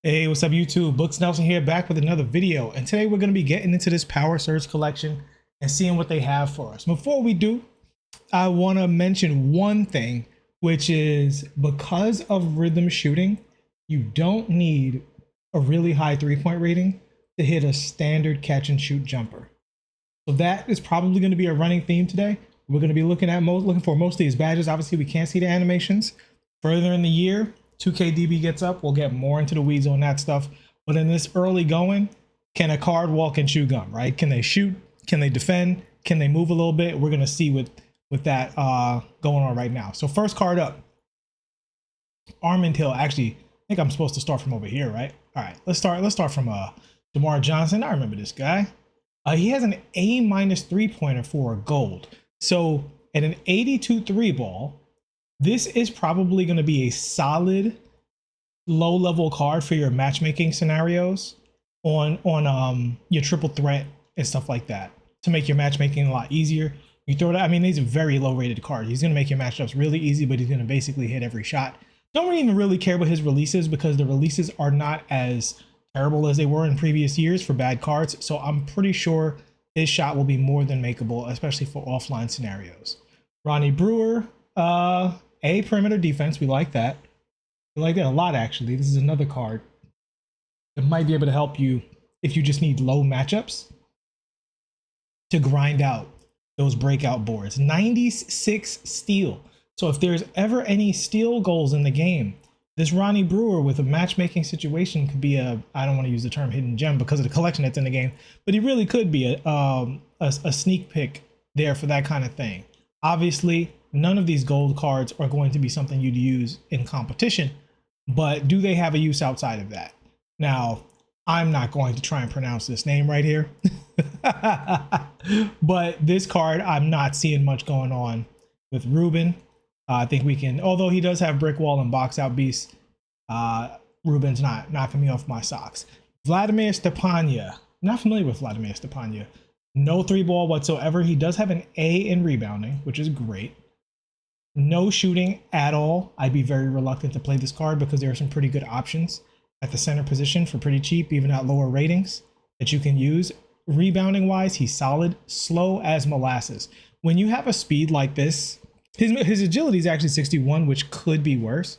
Hey, what's up YouTube? Books Nelson here, back with another video. And today we're going to be getting into this Power Surge collection and seeing what they have for us. Before we do, I want to mention one thing, which is because of rhythm shooting, you don't need a really high 3-point rating to hit a standard catch and shoot jumper. So that is probably going to be a running theme today. We're going to be looking for most of these badges. Obviously, we can't see the animations. Further in the year, 2KDB gets up, we'll get more into the weeds on that stuff. But in this early going, can a card walk and chew gum, right? Can they shoot? Can they defend? Can they move a little bit? We're going to see with that going on right now. So first card up, Armand Hill. Actually, I think I'm supposed to start from over here, right? All right, let's start from DeMar Johnson. I remember this guy. He has an A- 3-pointer for a gold. So at an 82 3 ball, this is probably going to be a solid low-level card for your matchmaking scenarios on your triple threat and stuff like that to make your matchmaking a lot easier. You throw that. I mean, these are very low-rated cards. He's going to make your matchups really easy, but he's going to basically hit every shot. Don't even really care about his releases because the releases are not as terrible as they were in previous years for bad cards. So I'm pretty sure his shot will be more than makeable, especially for offline scenarios. Ronnie Brewer, A perimeter defense. We like that. We like that a lot, actually. This is another card that might be able to help you if you just need low matchups to grind out those breakout boards. 96 steal. So if there's ever any steal goals in the game, this Ronnie Brewer with a matchmaking situation could be I don't want to use the term hidden gem because of the collection that's in the game, but he really could be a sneak pick there for that kind of thing. Obviously, none of these gold cards are going to be something you'd use in competition, but do they have a use outside of that? Now, I'm not going to try and pronounce this name right here, but this card, I'm not seeing much going on with Ruben. I think we can, although he does have Brick Wall and Box Out Beast, Ruben's not knocking me off my socks. Vladimir Stepania, not familiar with Vladimir Stepania. No 3-ball whatsoever. He does have an A in rebounding, which is great. No shooting at all. I'd be very reluctant to play this card because there are some pretty good options at the center position for pretty cheap, even at lower ratings that you can use. Rebounding wise, he's solid. Slow as molasses. When you have a speed like this, his agility is actually 61, which could be worse,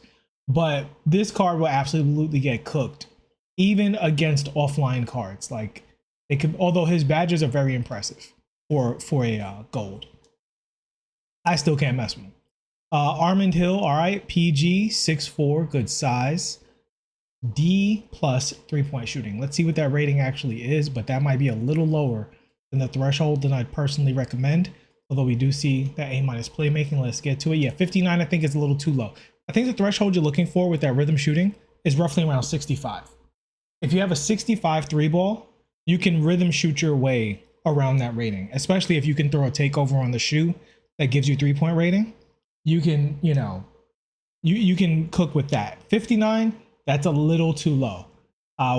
but this card will absolutely get cooked, even against offline cards. Like it could, although his badges are very impressive for a gold, I still can't mess with him. Armand Hill, all right, PG, 6'4", good size. D+ 3-point shooting. Let's see what that rating actually is, but that might be a little lower than the threshold that I'd personally recommend. Although we do see that A- playmaking. Let's get to it. Yeah, 59 I think is a little too low. I think the threshold you're looking for with that rhythm shooting is roughly around 65. If you have a 65 3-ball, you can rhythm shoot your way around that rating, especially if you can throw a takeover on the shoe that gives you 3-point rating. You can, you can cook with that. 59, that's a little too low.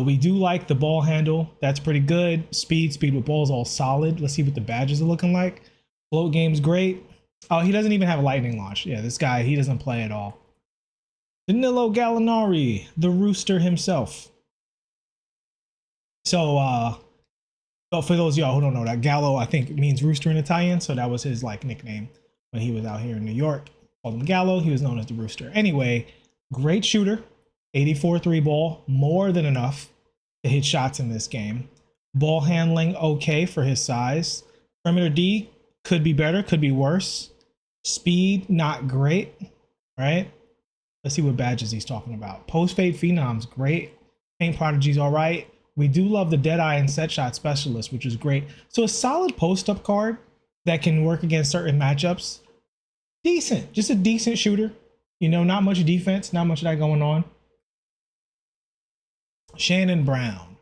We do like the ball handle. That's pretty good. Speed with balls all solid. Let's see what the badges are looking like. Float game's great. Oh, he doesn't even have a lightning launch. Yeah, this guy, he doesn't play at all. Danilo Gallinari, the rooster himself. So, for those of y'all who don't know, that Gallo, I think, means rooster in Italian. So that was his nickname when he was out here in New York. Called him Gallo. He was known as the rooster. Anyway, great shooter. 84 3-ball, more than enough to hit shots in this game. Ball handling, okay for his size. Perimeter D, could be better, could be worse. Speed, not great, right? Let's see what badges he's talking about. Post fade phenoms, great. Paint prodigies, all right. We do love the Deadeye and set shot specialist, which is great. So a solid post up card that can work against certain matchups. Decent, just a decent shooter. Not much defense, not much of that going on. Shannon Brown.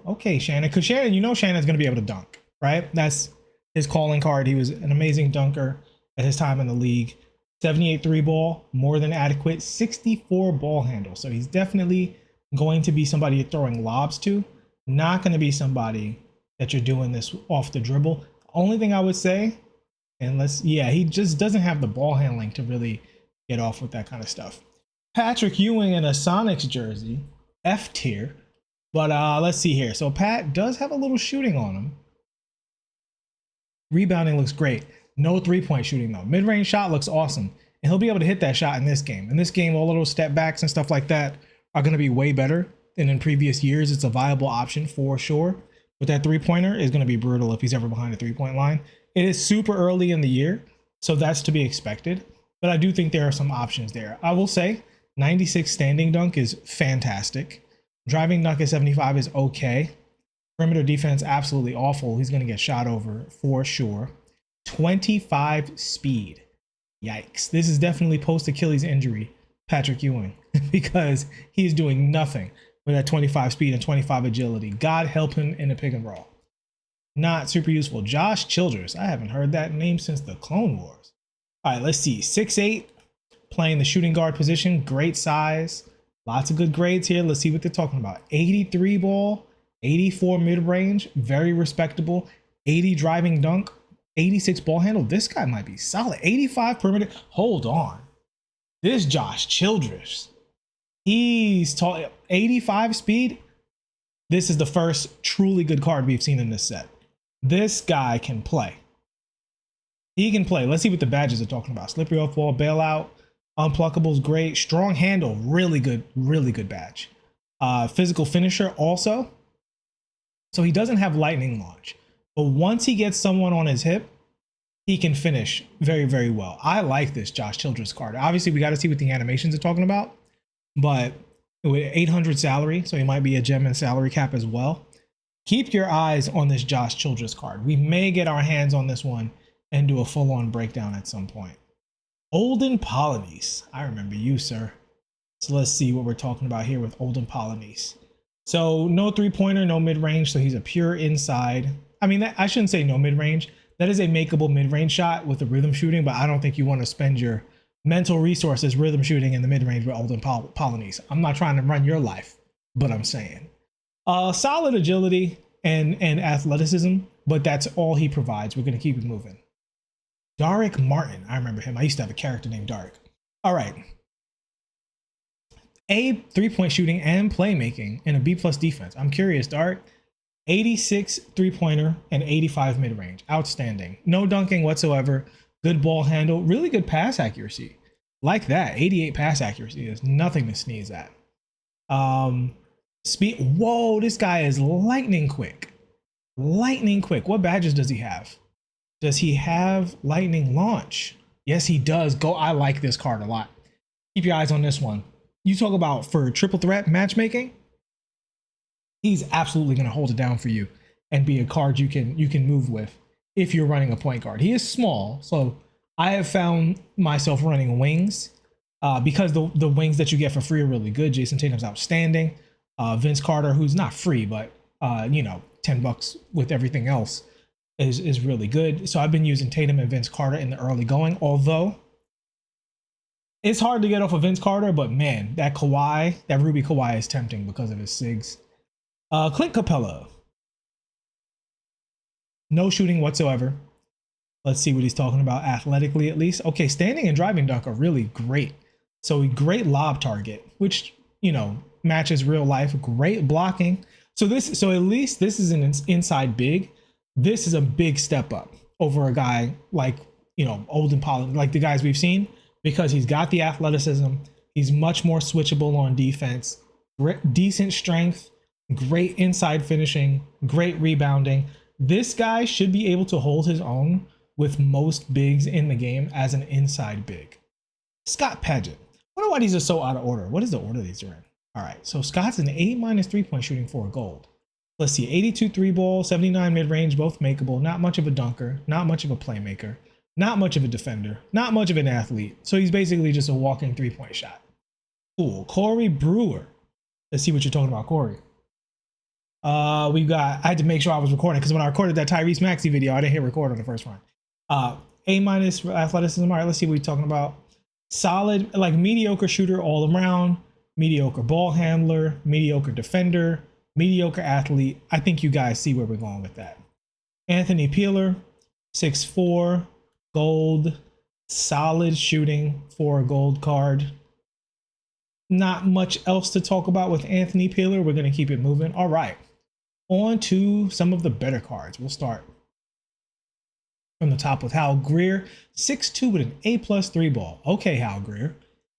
Okay, Shannon. Because Shannon, Shannon's going to be able to dunk, right? That's his calling card. He was an amazing dunker at his time in the league. 78 3-ball, more than adequate. 64 ball handle. So he's definitely going to be somebody you're throwing lobs to. Not going to be somebody that you're doing this off the dribble. Only thing I would say, he just doesn't have the ball handling to really get off with that kind of stuff. Patrick Ewing in a Sonics jersey, F tier. But let's see here. So Pat does have a little shooting on him. Rebounding looks great. No three-point shooting though. Mid-range shot looks awesome. And he'll be able to hit that shot in this game. In this game, all of those step backs and stuff like that are going to be way better than in previous years. It's a viable option for sure. But that three-pointer is going to be brutal if he's ever behind the three-point line. It is super early in the year, so that's to be expected. But I do think there are some options there. I will say 96 standing dunk is fantastic. Driving dunk at 75 is okay. Perimeter defense, absolutely awful. He's going to get shot over for sure. 25 speed. Yikes. This is definitely post-Achilles injury Patrick Ewing because he's doing nothing with that 25 speed and 25 agility. God help him in a pick and roll. Not super useful. Josh Childress. I haven't heard that name since the Clone Wars. All right, let's see. 6'8", playing the shooting guard position. Great size. Lots of good grades here. Let's see what they're talking about. 83 ball. 84 mid-range, very respectable. 80 driving dunk, 86 ball handle. This guy might be solid. 85 perimeter. Hold on. This Josh Childress, he's tall. 85 speed. This is the first truly good card we've seen in this set. This guy can play. He can play. Let's see what the badges are talking about. Slippery off ball, bailout, unplockables, great. Strong handle, really good badge. Physical finisher also. So he doesn't have lightning launch, but once he gets someone on his hip, he can finish very, very well. I like this Josh Childress card. Obviously, we got to see what the animations are talking about, but with 800 salary, so he might be a gem and salary cap as well. Keep your eyes on this Josh Childress card. We may get our hands on this one and do a full-on breakdown at some point. Olden Polynice. I remember you, sir. So let's see what we're talking about here with Olden Polynice. So no three-pointer, no mid-range, so he's a pure inside. I mean, I shouldn't say no mid-range. That is a makeable mid-range shot with the rhythm shooting, but I don't think you want to spend your mental resources rhythm shooting in the mid-range with Olden Polynice. I'm not trying to run your life, but I'm saying. Solid agility and athleticism, but that's all he provides. We're going to keep it moving. Darrick Martin. I remember him. I used to have a character named Darrick. All right. A, three-point shooting and playmaking, and a B+ defense. I'm curious, Dart. 86 three-pointer and 85 mid-range. Outstanding. No dunking whatsoever. Good ball handle. Really good pass accuracy. Like that. 88 pass accuracy is nothing to sneeze at. Speed. Whoa, this guy is lightning quick. Lightning quick. What badges does he have? Does he have lightning launch? Yes, he does. Go. I like this card a lot. Keep your eyes on this one. You talk about for triple threat matchmaking, he's absolutely going to hold it down for you and be a card you can move with if you're running a point guard. He is small, so I have found myself running wings because the wings that you get for free are really good. Jason Tatum's outstanding. Vince Carter, who's not free, but $10 with everything else is really good. So I've been using Tatum and Vince Carter in the early going, although it's hard to get off of Vince Carter, but man, that Kawhi, that Ruby Kawhi is tempting because of his SIGs. Clint Capella. No shooting whatsoever. Let's see what he's talking about athletically at least. Okay, standing and driving dunk are really great. So great lob target, which, matches real life. Great blocking. So at least this is an inside big. This is a big step up over a guy like, Olden Pollard, like the guys we've seen, because he's got the athleticism. He's much more switchable on defense, decent strength, great inside finishing, great rebounding. This guy should be able to hold his own with most bigs in the game as an inside big. Scott Paget. I wonder why these are so out of order. What is the order these are in? All right, so Scott's an A- 3-point shooting for a gold. Let's see, 82 three ball, 79 mid-range, both makeable. Not much of a dunker, not much of a playmaker, not much of a defender, not much of an athlete. So he's basically just a walking three-point shot. Cool. Corey Brewer. Let's see what you're talking about, Corey. I had to make sure I was recording because when I recorded that Tyrese Maxey video, I didn't hit record on the first one. A- athleticism. All right, let's see what we're talking about. Solid, like mediocre shooter all around, mediocre ball handler, mediocre defender, mediocre athlete. I think you guys see where we're going with that. Anthony Peeler, 6'4", gold, solid shooting for a gold card. not much else to talk about with Anthony Peeler. We're going to keep it moving. All right. On to some of the better cards. We'll start from the top with Hal Greer, 6'2" with an A+ 3 ball. Okay, Hal Greer.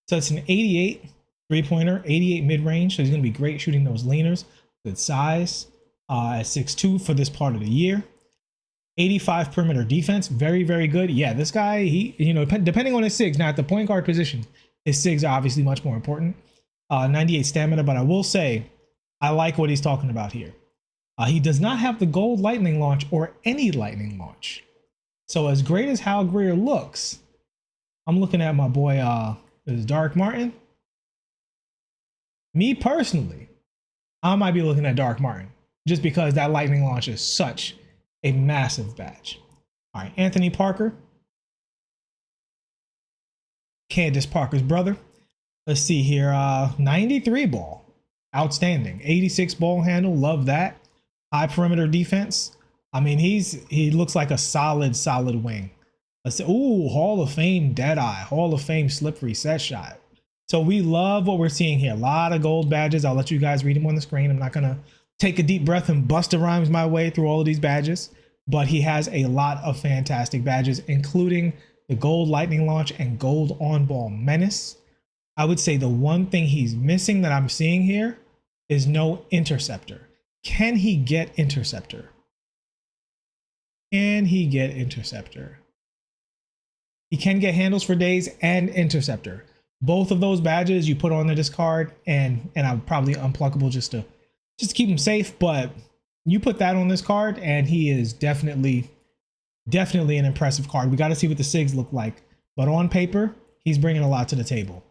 So it's an 88 3-pointer, 88 mid-range. So he's going to be great shooting those leaners. Good size at 6'2" for this part of the year. 85 perimeter defense. Very, very good. Yeah, this guy, he, you know, depending on his SIGs. Now at the point guard position, his SIGs are obviously much more important. 98 stamina, but I will say, I like what he's talking about here. He does not have the gold lightning launch or any lightning launch. So as great as Hal Greer looks, I'm looking at my boy, this is Dark Martin. Me personally, I might be looking at Dark Martin just because that lightning launch is such a massive badge. All right, Anthony Parker, Candace Parker's brother. Let's see here, 93 ball, outstanding. 86 ball handle, love that. High perimeter defense. I mean, he looks like a solid wing. Let's say, ooh, Hall of Fame Deadeye, Hall of Fame slippery set shot. So we love what we're seeing here. A lot of gold badges. I'll let you guys read them on the screen. I'm not gonna take a deep breath and Busta Rhymes my way through all of these badges, but he has a lot of fantastic badges, including the gold lightning launch and gold on ball menace. I would say the one thing he's missing that I'm seeing here is no interceptor. Can he get interceptor? Can he get interceptor? He can get handles for days and interceptor. Both of those badges you put on the discard, and I'm probably unpluckable just to keep him safe. But you put that on this card, and he is definitely an impressive card. We got to see what the SIGs look like, but on paper, he's bringing a lot to the table.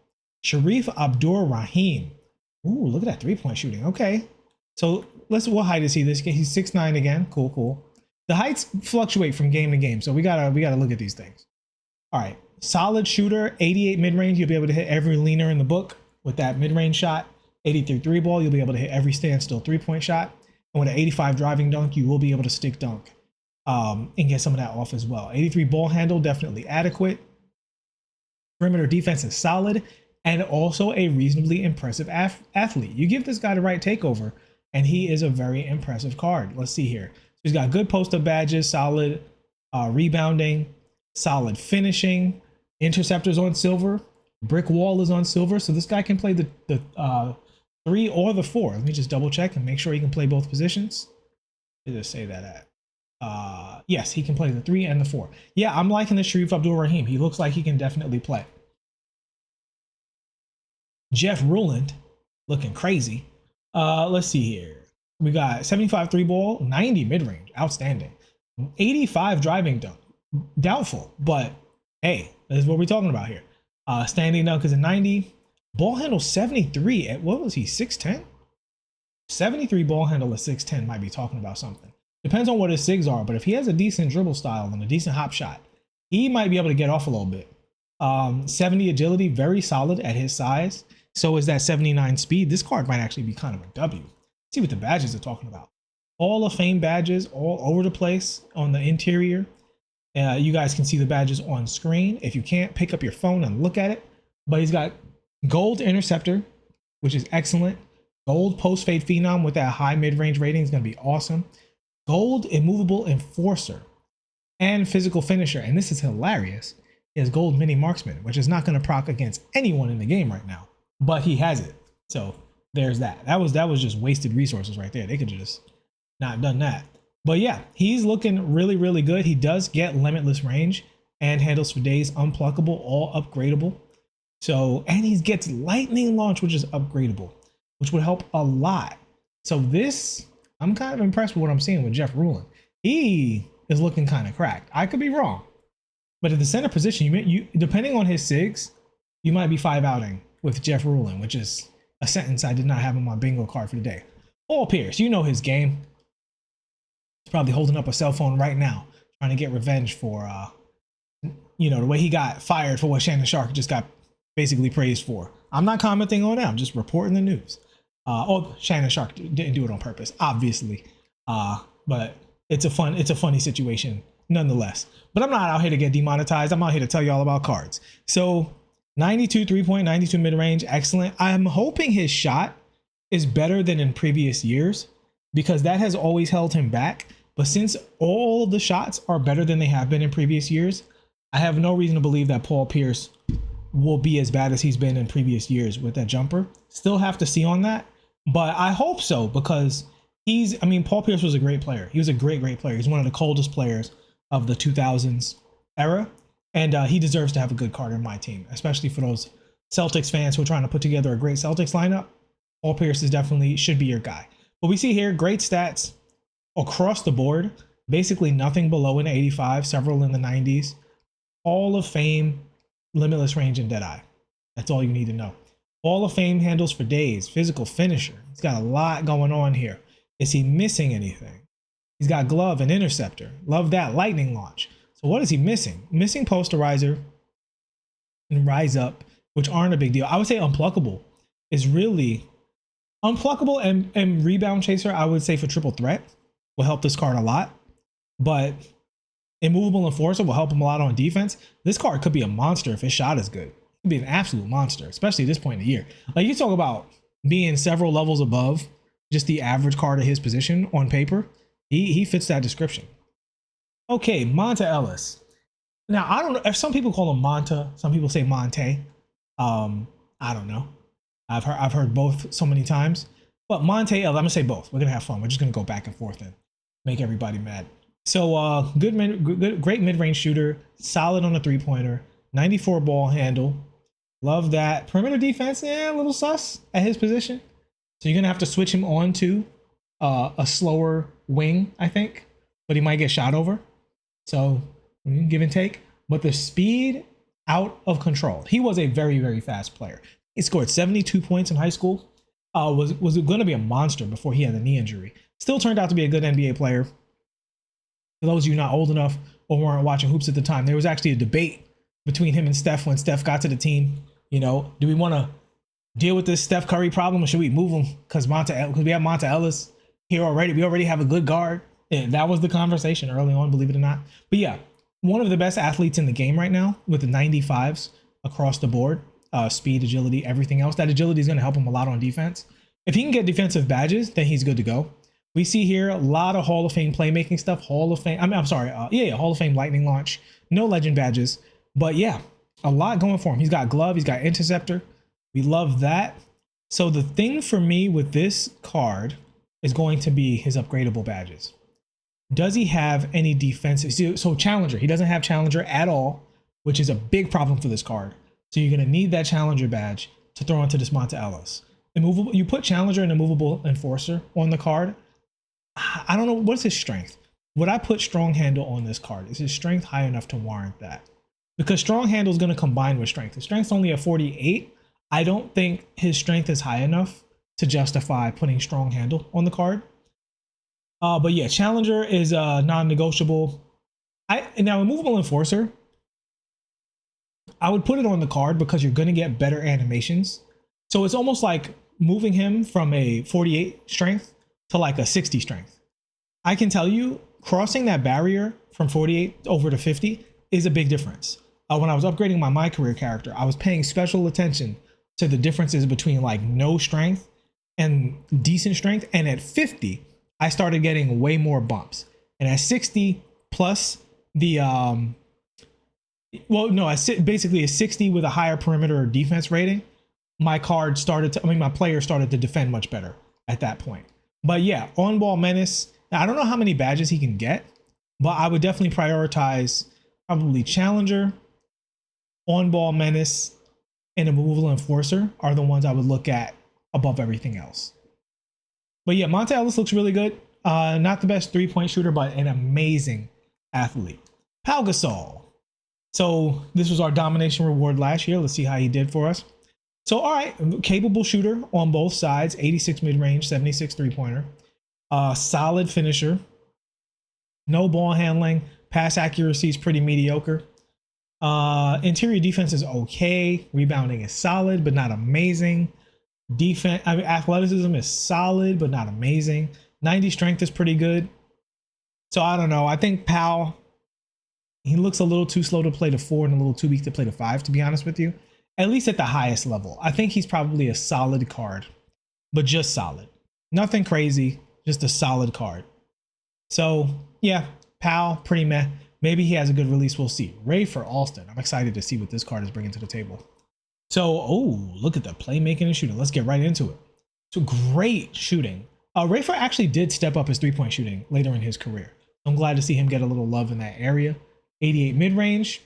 Sharif Abdur-Rahim. Ooh, look at that 3-point shooting. Okay, so what height is he? He's 6'9" again. Cool. The heights fluctuate from game to game, so we gotta look at these things. All right, solid shooter, 88 mid-range. You'll be able to hit every leaner in the book with that mid-range shot. 83 3-ball, you'll be able to hit every standstill 3-point shot. And with an 85 driving dunk, you will be able to stick dunk and get some of that off as well. 83 ball handle, definitely adequate. Perimeter defense is solid and also a reasonably impressive athlete. You give this guy the right takeover, and he is a very impressive card. Let's see here. So he's got good post-up badges, solid rebounding, solid finishing, interceptors on silver, brick wall is on silver. So this guy can play the 3 or the 4. Let me just double check and make sure he can play both positions. Did I say that at? Yes, he can play the 3 and the 4. Yeah, I'm liking the Sharif Abdur-Rahim. He looks like he can definitely play. Jeff Ruland, looking crazy. Let's see here. We got 75 3-ball, 90 mid-range, outstanding. 85 driving dunk, doubtful, but hey, that's what we're talking about here. Standing dunk is a 90. Ball handle 73 at, what was he, 6'10"? 73 ball handle at 6'10" might be talking about something. Depends on what his SIGs are, but if he has a decent dribble style and a decent hop shot, he might be able to get off a little bit. 70 agility, very solid at his size. So is that 79 speed. This card might actually be kind of a W. Let's see what the badges are talking about. Hall of Fame badges all over the place on the interior. You guys can see the badges on screen. If you can't, pick up your phone and look at it. But he's got gold interceptor, which is excellent. Gold post fade phenom with that high mid-range rating is going to be awesome. Gold immovable enforcer and physical finisher. And this is hilarious. He has gold mini marksman, which is not going to proc against anyone in the game right now, but he has it. So there's that. That was just wasted resources right there. They could just not done that. But yeah, he's looking really, really good. He does get limitless range and handles for days, unpluckable, all upgradable. So, and he gets lightning launch, which is upgradable, which would help a lot. So this, I'm kind of impressed with what I'm seeing with Jeff Ruland. He is looking kind of cracked. I could be wrong, but at the center position, you depending on his SIGs, you might be 5-outing with Jeff Ruland, which is a sentence I did not have on my bingo card for the day. Paul Pierce, you know his game. He's probably holding up a cell phone right now, trying to get revenge for, the way he got fired for what Shannon Sharp just got basically praised for. I'm not commenting on that. I'm just reporting the news. Shannon Sharp didn't do it on purpose, obviously. But it's a funny situation nonetheless. But I'm not out here to get demonetized. I'm out here to tell y'all about cards. So 92 3-point, 92 mid-range, excellent. I'm hoping his shot is better than in previous years because that has always held him back. But since all of the shots are better than they have been in previous years, I have no reason to believe that Paul Pierce will be as bad as he's been in previous years with that jumper. Still have to see on that, but I hope so because Paul Pierce was a great player. He was a great player. He's one of the coldest players of the 2000s era, and he deserves to have a good card in my team, especially for those Celtics fans who are trying to put together a great Celtics lineup. Paul Pierce is definitely should be your guy. But we see here great stats across the board, basically nothing below an 85, several in the 90s. Hall of Fame, limitless range, and Deadeye. That's all you need to know. Hall of Fame handles for days, physical finisher. He's got a lot going on here. Is he missing anything? He's got glove and interceptor. Love that. Lightning launch. So what is he missing? Missing posterizer and rise up, which aren't a big deal. I would say unpluckable is really unpluckable and rebound chaser. I would say for triple threat will help this card a lot, but immovable enforcer will help him a lot on defense. This card could be a monster if his shot is good. It could be an absolute monster, especially at this point in the year. Like you talk about being several levels above just the average card of his position on paper. He fits that description. Okay, Monta Ellis. Now I don't know if some people call him Monta, some people say Monte. I don't know. I've heard both so many times, but Monta Ellis. I'm gonna say both. We're gonna have fun. We're just gonna go back and forth and make everybody mad. So great mid-range shooter, solid on the three-pointer, 94 ball handle. Love that. Perimeter defense, a little sus at his position. So you're gonna have to switch him on to a slower wing, I think, but he might get shot over. So give and take. But the speed, out of control. He was a very fast player. He scored 72 points in high school. Was going to be a monster before he had a knee injury. Still turned out to be a good NBA player. For those of you not old enough or weren't watching hoops at the time, there was actually a debate between him and Steph when Steph got to the team. You know, do we want to deal with this Steph Curry problem or should we move him? Because we have Monta Ellis here already. We already have a good guard. And that was the conversation early on, believe it or not. But yeah, one of the best athletes in the game right now with the 95s across the board. Speed, agility, everything else. That agility is going to help him a lot on defense. If he can get defensive badges, then he's good to go. We see here a lot of Hall of Fame playmaking stuff. Hall of Fame, Hall of Fame lightning launch. No legend badges, but yeah, a lot going for him. He's got glove, he's got interceptor. We love that. So the thing for me with this card is going to be his upgradable badges. Does he have any defensive? So Challenger, he doesn't have Challenger at all, which is a big problem for this card. So you're going to need that Challenger badge to throw into this Monta Ellis. Immovable, you put Challenger and Immovable Enforcer on the card. I don't know, what's his strength? Would I put Strong Handle on this card? Is his strength high enough to warrant that? Because Strong Handle is going to combine with strength. His strength's only a 48. I don't think his strength is high enough to justify putting Strong Handle on the card. But yeah, Challenger is non-negotiable. Now Immovable Enforcer, I would put it on the card because you're going to get better animations. So it's almost like moving him from a 48 strength to like a 60 strength. I can tell you, crossing that barrier from 48 over to 50 is a big difference. When I was upgrading my career character, I was paying special attention to the differences between like no strength and decent strength. And at 50, I started getting way more bumps. And at 60 plus the basically a 60 with a higher perimeter defense rating, my player started to defend much better at that point. But yeah, on ball menace. Now, I don't know how many badges he can get, but I would definitely prioritize probably Challenger, on ball menace, and Immovable Enforcer are the ones I would look at above everything else. But yeah, Monta Ellis looks really good. Not the best 3-point shooter, but an amazing athlete. Pau Gasol. So this was our domination reward last year. Let's see how he did for us. So, all right, capable shooter on both sides, 86 mid-range, 76 three-pointer. Solid finisher. No ball handling. Pass accuracy is pretty mediocre. Interior defense is okay. Rebounding is solid, but not amazing. Athleticism is solid, but not amazing. 90 strength is pretty good. So I don't know. I think Pau, he looks a little too slow to play the 4 and a little too weak to play the 5, to be honest with you. at least at the highest level. I think he's probably a solid card, but just solid. Nothing crazy, just a solid card. So yeah, Pal, pretty meh. Maybe he has a good release. We'll see. Ray for Alston. I'm excited to see what this card is bringing to the table. So, oh, look at the playmaking and shooting. Let's get right into it. So great shooting. Rayford actually did step up his 3-point shooting later in his career. I'm glad to see him get a little love in that area. 88 mid-range.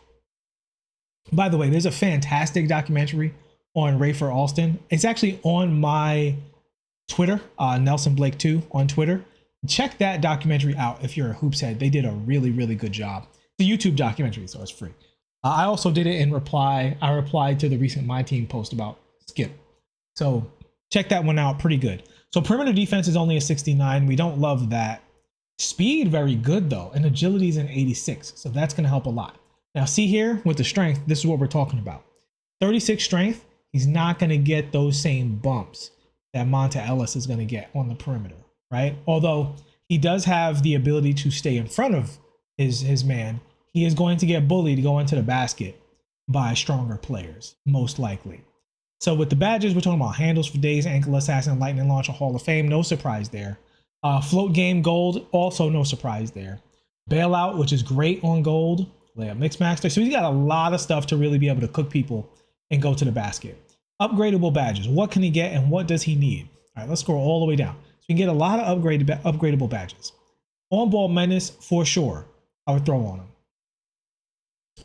By the way, there's a fantastic documentary on Rayford Alston. It's actually on my Twitter, Nelson Blake 2 on Twitter. Check that documentary out if you're a hoops head. They did a really, really good job. It's a YouTube documentary, so it's free. I also did it in reply. I replied to the recent My Team post about Skip. So check that one out. Pretty good. So perimeter defense is only a 69. We don't love that. Speed, very good though. And agility is an 86. So that's going to help a lot. Now see here with the strength, this is what we're talking about. 36 strength. He's not going to get those same bumps that Monta Ellis is going to get on the perimeter, right? Although he does have the ability to stay in front of his man, he is going to get bullied to go into the basket by stronger players, most likely. So with the badges, we're talking about handles for days, ankle assassin, lightning launcher, Hall of Fame, no surprise there. Float game gold, also no surprise there. Bailout, which is great on gold. Layup mixmaster. So he's got a lot of stuff to really be able to cook people and go to the basket. Upgradable badges. What can he get and what does he need? All right, let's scroll all the way down. So you can get a lot of upgradable badges. On ball menace for sure. I would throw on him.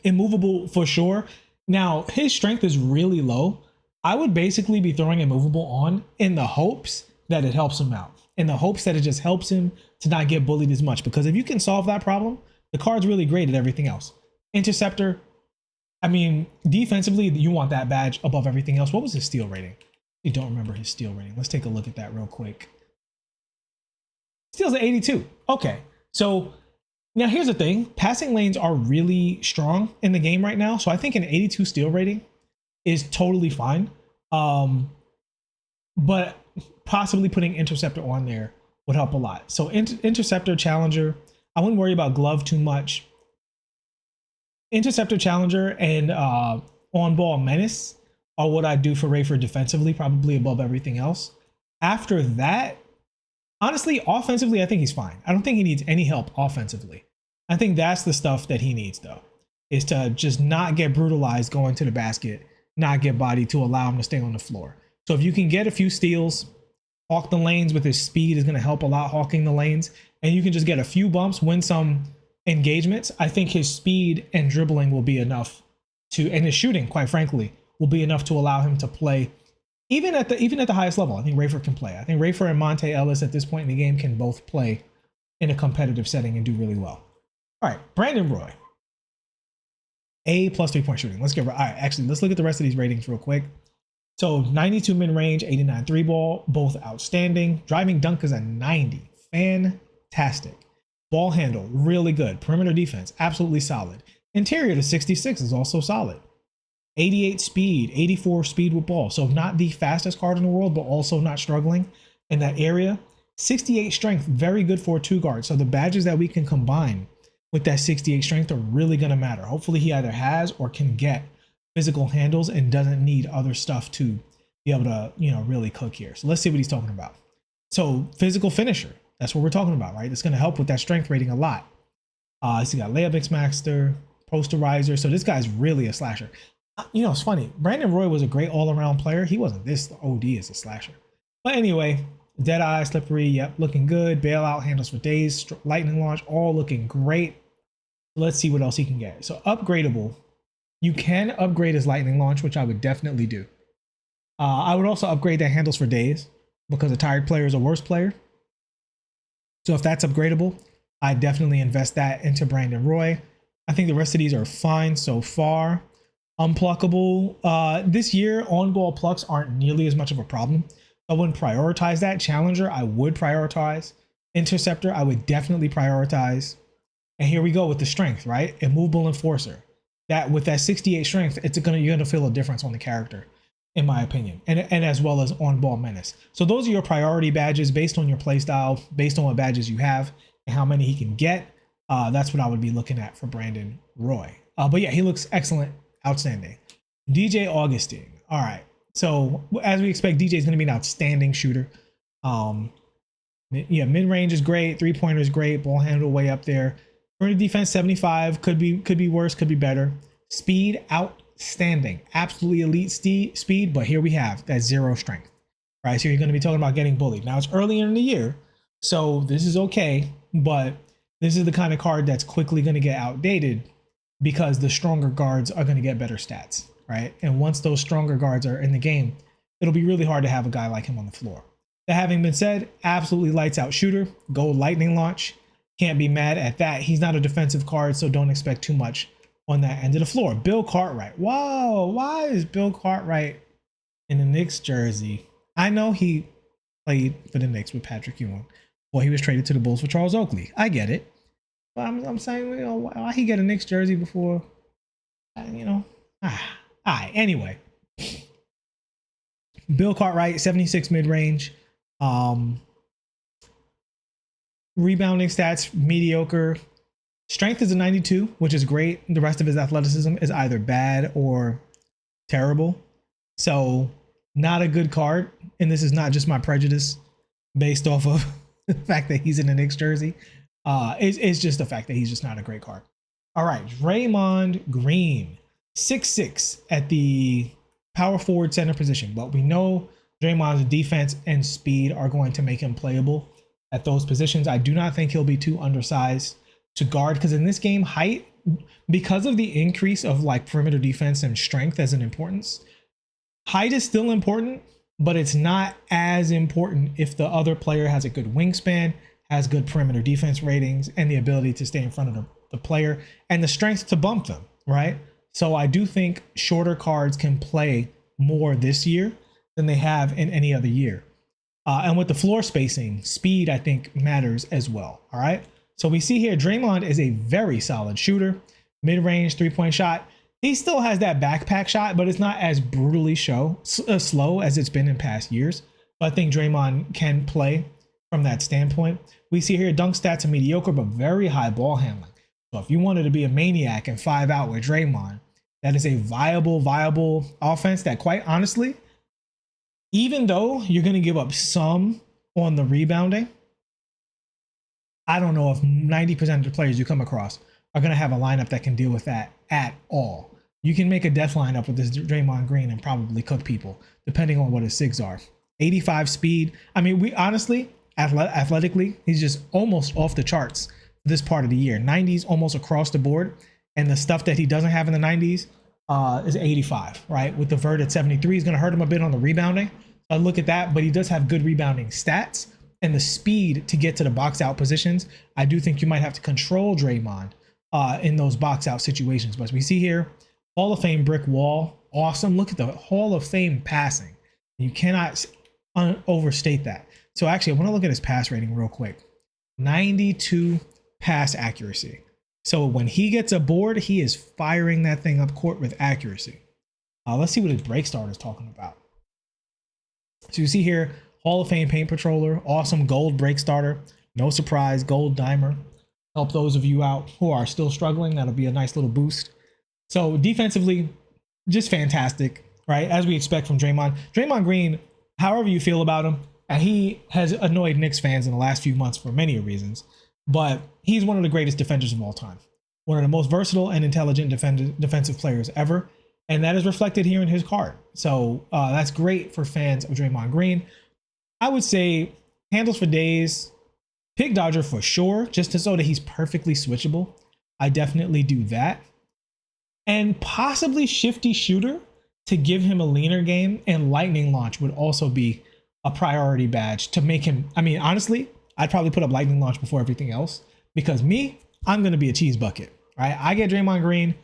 Immovable for sure. Now his strength is really low. I would basically be throwing immovable on in the hopes that it helps him out. In the hopes that it just helps him to not get bullied as much. Because if you can solve that problem, the card's really great at everything else. Interceptor. I mean, defensively, you want that badge above everything else. What was his steal rating? You don't remember his steal rating. Let's take a look at that real quick. Steals at 82. Okay. So now here's the thing. Passing lanes are really strong in the game right now. So I think an 82 steal rating is totally fine. But possibly putting interceptor on there would help a lot. So interceptor, challenger. I wouldn't worry about glove too much. Interceptor, challenger, and on-ball menace are what I do for Rayford defensively, probably above everything else. After that, honestly, offensively, I think he's fine. I don't think he needs any help offensively. I think that's the stuff that he needs, though, is to just not get brutalized going to the basket, not get bodied to allow him to stay on the floor. So if you can get a few steals, hawk the lanes with his speed is going to help a lot, hawking the lanes, and you can just get a few bumps, win some engagements. I think his speed and dribbling will be enough to, and his shooting, quite frankly, will be enough to allow him to play even at the highest level. I think Rayford can play. I think Rayford and Monta Ellis at this point in the game can both play in a competitive setting and do really well. All right, Brandon Roy. A plus 3-point shooting. Let's get right. All right, actually, let's look at the rest of these ratings real quick. So 92 mid-range, 89 3-ball, both outstanding. Driving dunk is a 90. Fantastic. Ball handle, really good. Perimeter defense, absolutely solid. Interior to 66 is also solid. 88 speed, 84 speed with ball. So not the fastest card in the world, but also not struggling in that area. 68 strength, very good for a 2-guard. So the badges that we can combine with that 68 strength are really going to matter. Hopefully he either has or can get physical handles and doesn't need other stuff to be able to, really cook here. So let's see what he's talking about. So physical finisher, that's what we're talking about, right? It's going to help with that strength rating a lot. So you got layup mixmaster, posterizer. So this guy's really a slasher. It's funny. Brandon Roy was a great all-around player. He wasn't this OD as a slasher. But anyway, dead eye, slippery, yep, looking good. Bailout, handles for days, lightning launch, all looking great. Let's see what else he can get. So upgradable. You can upgrade his lightning launch, which I would definitely do. I would also upgrade that handles for days because a tired player is a worse player. So if that's upgradable, I definitely invest that into Brandon Roy. I think the rest of these are fine so far. Unpluckable. This year, on-ball plucks aren't nearly as much of a problem. I wouldn't prioritize that. Challenger, I would prioritize. Interceptor, I would definitely prioritize. And here we go with the strength, right? Immovable enforcer. That with that 68 strength, you're gonna feel a difference on the character, in my opinion, and as well as on-ball menace. So those are your priority badges based on your playstyle, based on what badges you have and how many he can get. That's what I would be looking at for Brandon Roy. But yeah, he looks excellent, outstanding. DJ Augustine. All right. So as we expect, DJ is going to be an outstanding shooter. Yeah, mid range is great. 3-pointer is great. Ball handle way up there. Perimeter defense 75. Could be worse. Could be better. Speed outstanding. Absolutely elite speed. But here we have that 0 strength. Right. So you're going to be talking about getting bullied. Now it's earlier in the year, so this is okay. But this is the kind of card that's quickly going to get outdated because the stronger guards are going to get better stats. Right. And once those stronger guards are in the game, it'll be really hard to have a guy like him on the floor. That having been said, absolutely lights out shooter, gold lightning launch. Can't be mad at that. He's not a defensive card, so don't expect too much on that end of the floor. Bill Cartwright. Whoa, why is Bill Cartwright in the Knicks jersey? I know he played for the Knicks with Patrick Ewing. Well, he was traded to the Bulls for Charles Oakley. I get it. But I'm saying, you know, why he get a Knicks jersey before, you know? All right, anyway. Bill Cartwright, 76 mid-range. Rebounding stats mediocre. Strength is a 92, which is great. The rest of his athleticism is either bad or terrible. So not a good card. And this is not just my prejudice based off of the fact that he's in the Knicks jersey. It's just the fact that he's just not a great card. All right, Draymond Green, 6'6" at the power forward center position, but we know Draymond's defense and speed are going to make him playable at those positions. I do not think he'll be too undersized to guard, because in this game, height, because of the increase of like perimeter defense and strength as an importance, height is still important, but it's not as important if the other player has a good wingspan, has good perimeter defense ratings, and the ability to stay in front of the player and the strength to bump them, right? So I do think shorter cards can play more this year than they have in any other year. And with the floor spacing, speed, I think, matters as well. All right. So we see here, Draymond is a very solid shooter, mid-range 3-point shot. He still has that backpack shot, but it's not as brutally slow as it's been in past years. But I think Draymond can play from that standpoint. We see here dunk stats are mediocre, but very high ball handling. So if you wanted to be a maniac and 5 out with Draymond, that is a viable offense that, quite honestly, even though you're going to give up some on the rebounding, I don't know if 90% of the players you come across are going to have a lineup that can deal with that at all. You can make a death lineup with this Draymond Green and probably cook people, depending on what his SIGs are. 85 speed. I mean, we honestly, athletically, he's just almost off the charts this part of the year. 90s almost across the board. And the stuff that he doesn't have in the 90s is 85, right? With the vert at 73, he's going to hurt him a bit on the rebounding. I look at that, but he does have good rebounding stats and the speed to get to the box out positions. I do think you might have to control Draymond in those box out situations. But as we see here, Hall of Fame brick wall, awesome. Look at the Hall of Fame passing. You cannot overstate that. So actually, I want to look at his pass rating real quick. 92 pass accuracy. So when he gets a board, he is firing that thing up court with accuracy. Let's see what his break start is talking about. So you see here, Hall of Fame paint patroller, awesome gold break starter. No surprise, gold dimer. Help those of you out who are still struggling. That'll be a nice little boost. So defensively, just fantastic, right? As we expect from Draymond. Draymond Green, however you feel about him, and he has annoyed Knicks fans in the last few months for many reasons, but he's one of the greatest defenders of all time. One of the most versatile and intelligent defensive players ever. And that is reflected here in his card. So that's great for fans of Draymond Green. I would say handles for days, pick dodger for sure, just so that he's perfectly switchable. I definitely do that. And possibly shifty shooter to give him a leaner game, and lightning launch would also be a priority badge to make him. I mean, honestly, I'd probably put up lightning launch before everything else, because I'm going to be a cheese bucket, right? I get Draymond Green.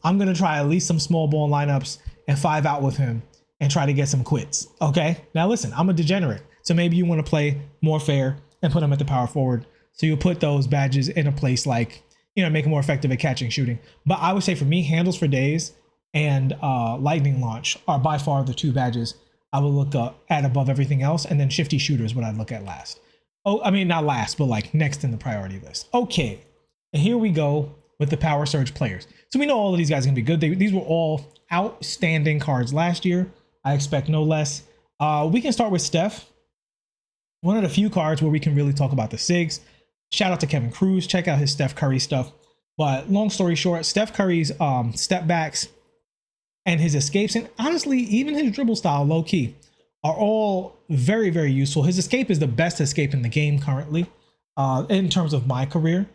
I'm going to try at least some small ball lineups and 5 out with him and try to get some quits. Okay. Now listen, I'm a degenerate. So maybe you want to play more fair and put him at the power forward. So you put those badges in a place like, make him more effective at catching, shooting. But I would say for me, handles for days and lightning launch are by far the 2 badges I will look at above everything else. And then shifty shooter is what I'd look at last. Oh, I mean, not last, but like next in the priority list. Okay. And here we go with the Power Surge players. So we know all of these guys are going to be good. These were all outstanding cards last year. I expect no less. We can start with Steph. One of the few cards where we can really talk about the SIGs. Shout out to Kevin Cruz. Check out his Steph Curry stuff. But long story short, Steph Curry's step backs and his escapes, and honestly, even his dribble style, low key, are all very, very useful. His escape is the best escape in the game currently, in terms of my career.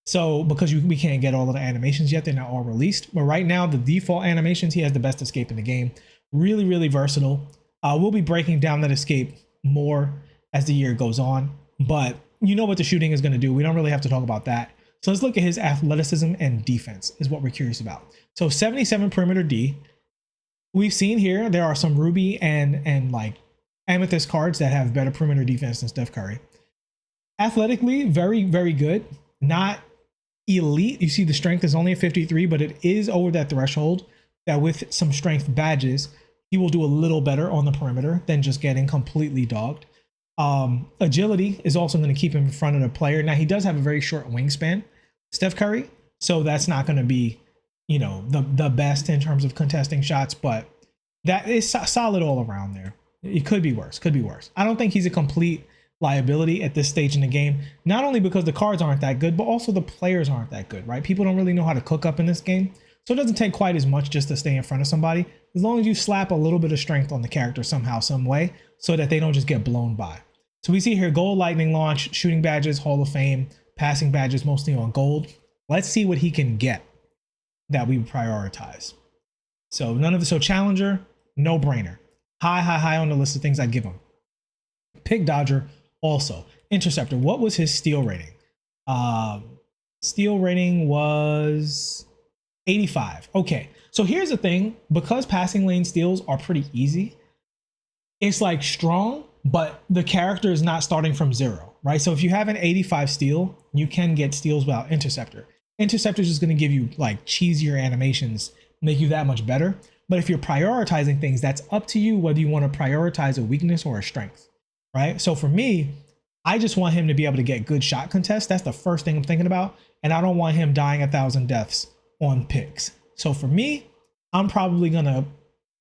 So because we can't get all of the animations yet, they're not all released. But right now, the default animations, he has the best escape in the game. Really, really versatile. We'll be breaking down that escape more as the year goes on. But you know what the shooting is going to do. We don't really have to talk about that. So let's look at his athleticism and defense is what we're curious about. So 77 perimeter D. We've seen here there are some Ruby and like Amethyst cards that have better perimeter defense than Steph Curry. Athletically, very, very good. Not elite. You see the strength is only at 53, but it is over that threshold that with some strength badges, he will do a little better on the perimeter than just getting completely dogged. Agility is also going to keep him in front of the player. Now he does have a very short wingspan, Steph Curry, so that's not going to be, you know, the best in terms of contesting shots, but that is solid all around there. It could be worse, could be worse. I don't think he's a complete liability at this stage in the game, not only because the cards aren't that good, but also the players aren't that good, right? People don't really know how to cook up in this game, so it doesn't take quite as much just to stay in front of somebody, as long as you slap a little bit of strength on the character somehow, some way, so that they don't just get blown by. So we see here gold lightning launch, shooting badges, Hall of Fame, passing badges mostly on gold. Let's see what he can get that we prioritize. So so challenger, no brainer. High on the list of things I'd give him. Pick dodger also. Interceptor, what was his steal rating? Steal rating was 85. Okay, so here's the thing, because passing lane steals are pretty easy, it's like strong, but the character is not starting from zero, right? So if you have an 85 steal, you can get steals without interceptor. Interceptor is just going to give you like cheesier animations, make you that much better. But if you're prioritizing things, that's up to you whether you want to prioritize a weakness or a strength, right? So for me, I just want him to be able to get good shot contests. That's the first thing I'm thinking about. And I don't want him dying 1,000 deaths on picks. So for me, I'm probably going to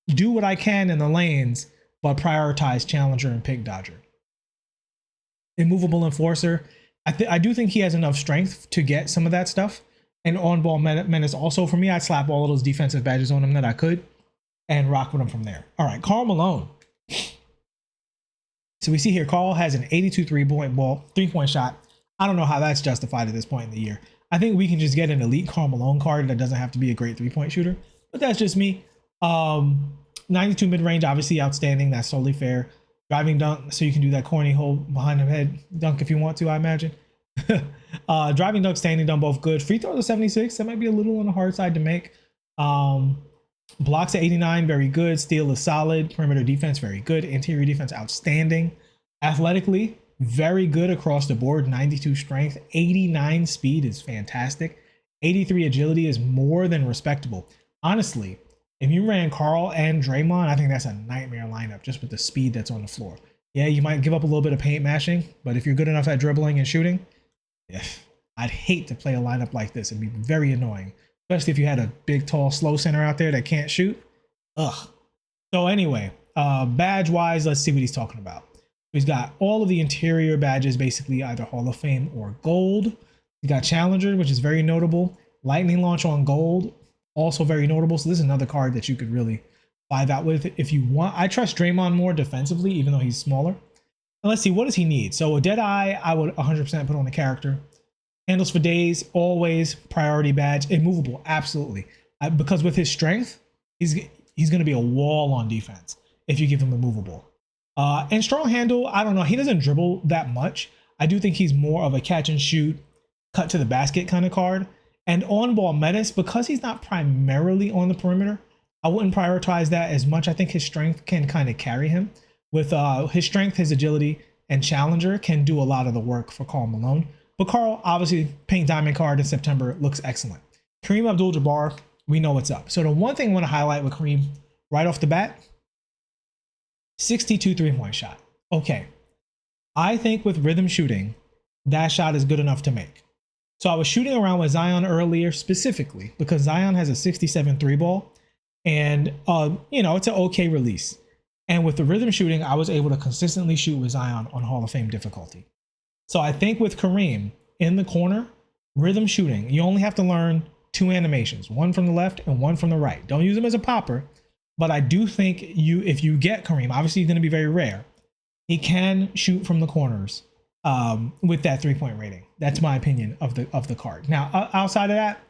do what I can in the lanes, but prioritize challenger and pick dodger. Immovable enforcer. I do think he has enough strength to get some of that stuff. And on-ball menace also. For me, I'd slap all of those defensive badges on him that I could and rock with him from there. All right, Karl Malone. So we see here, Karl has an 82 three-point shot. I don't know how that's justified at this point in the year. I think we can just get an elite Karl Malone card that doesn't have to be a great three-point shooter, but that's just me. 92 mid-range, obviously outstanding. That's totally fair. Driving dunk, so you can do that corny hole behind the head dunk if you want to, I imagine. Driving dunk, standing dunk, both good. Free throws at 76. That might be a little on the hard side to make. Blocks at 89, very good. Steal is solid. Perimeter defense, very good. Interior defense, outstanding. Athletically, very good across the board. 92 strength, 89 speed is fantastic. 83 agility is more than respectable. Honestly, if you ran Karl and Draymond, I think that's a nightmare lineup just with the speed that's on the floor. Yeah, you might give up a little bit of paint mashing, but if you're good enough at dribbling and shooting, yeah, I'd hate to play a lineup like this. It'd be very annoying, especially if you had a big, tall, slow center out there that can't shoot. Ugh. So anyway, badge-wise, let's see what he's talking about. He's got all of the interior badges, basically either Hall of Fame or gold. He's got Challenger, which is very notable. Lightning Launch on gold, also very notable. So this is another card that you could really vibe out with if you want. I trust Draymond more defensively, even though he's smaller. And let's see, what does he need? So a Deadeye, I would 100% put on the character. Handles for days, always priority badge. Immovable, absolutely. Because with his strength, he's going to be a wall on defense if you give him immovable. And strong handle, I don't know. He doesn't dribble that much. I do think he's more of a catch and shoot, cut to the basket kind of card. And on-ball menace, because he's not primarily on the perimeter, I wouldn't prioritize that as much. I think his strength can kind of carry him. With his strength, his agility, and challenger can do a lot of the work for Karl Malone. But Karl, obviously, Pink Diamond card in September looks excellent. Kareem Abdul-Jabbar, we know what's up. So the one thing I want to highlight with Kareem right off the bat, 62 three-point shot. Okay, I think with rhythm shooting, that shot is good enough to make. So I was shooting around with Zion earlier specifically because Zion has a 67 three ball, and you know, it's an okay release. And with the rhythm shooting, I was able to consistently shoot with Zion on Hall of Fame difficulty. So I think with Kareem in the corner, rhythm shooting, you only have to learn two animations, one from the left and one from the right. Don't use them as a popper, but I do think if you get Kareem, obviously he's going to be very rare. He can shoot from the corners with that 3-point rating. That's my opinion of the card. Now, outside of that,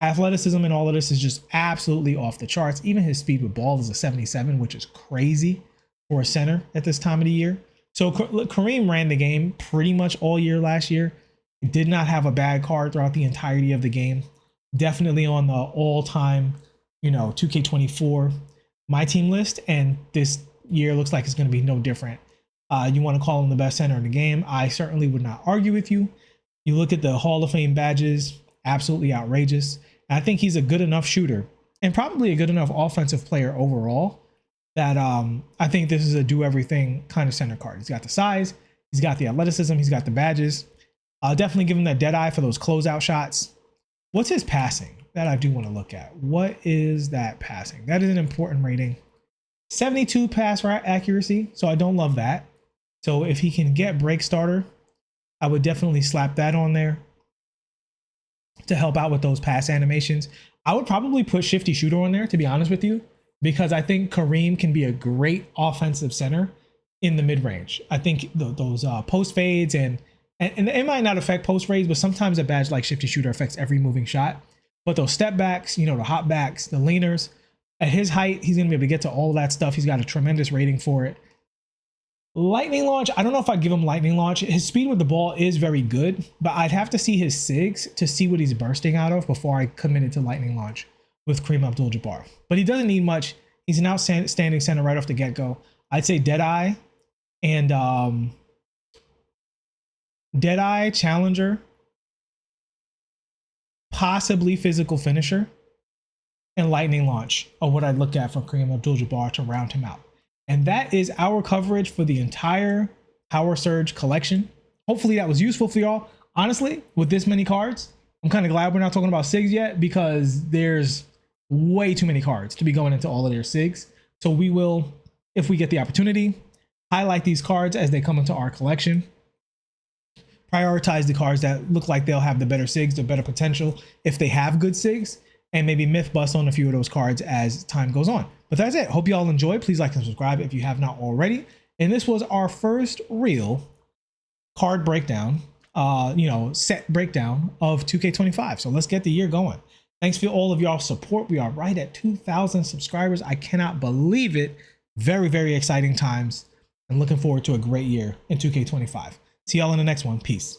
athleticism and all of this is just absolutely off the charts. Even his speed with ball is a 77, which is crazy for a center at this time of the year. So Kareem ran the game pretty much all year last year. He did not have a bad card throughout the entirety of the game. Definitely on the all-time, 2K24 my team list, and this year looks like it's going to be no different. You want to call him the best center in the game? I certainly would not argue with you. You look at the Hall of Fame badges, absolutely outrageous. And I think he's a good enough shooter and probably a good enough offensive player overall that I think this is a do-everything kind of center card. He's got the size, he's got the athleticism, he's got the badges. Definitely give him that dead eye for those closeout shots. What's his passing? That I do want to look at. What is that passing? That is an important rating. 72 pass accuracy, so I don't love that. So if he can get break starter, I would definitely slap that on there to help out with those pass animations. I would probably put shifty shooter on there, to be honest with you, because I think Kareem can be a great offensive center in the mid-range. I think those post fades and it might not affect post fades, but sometimes a badge like shifty shooter affects every moving shot. But those step backs, the hop backs, the leaners, at his height, he's going to be able to get to all of that stuff. He's got a tremendous rating for it. Lightning launch, I don't know if I'd give him lightning launch. His speed with the ball is very good, but I'd have to see his SIGs to see what he's bursting out of before I committed to lightning launch with Kareem Abdul-Jabbar. But he doesn't need much. He's an outstanding center right off the get-go. I'd say Deadeye and Deadeye, Challenger, possibly physical finisher, and lightning launch are what I'd look at from Kareem Abdul-Jabbar to round him out. And that is our coverage for the entire Power Surge collection. Hopefully that was useful for y'all. Honestly, with this many cards, I'm kind of glad we're not talking about SIGs yet because there's way too many cards to be going into all of their SIGs. So we will, if we get the opportunity, highlight these cards as they come into our collection. Prioritize the cards that look like they'll have the better SIGs, the better potential if they have good SIGs, and maybe myth bust on a few of those cards as time goes on. But that's it. Hope you all enjoyed. Please like and subscribe if you have not already. And this was our first real card breakdown, set breakdown of 2K25. So let's get the year going. Thanks for all of y'all's support. We are right at 2,000 subscribers. I cannot believe it. Very, very exciting times and looking forward to a great year in 2K25. See y'all in the next one. Peace.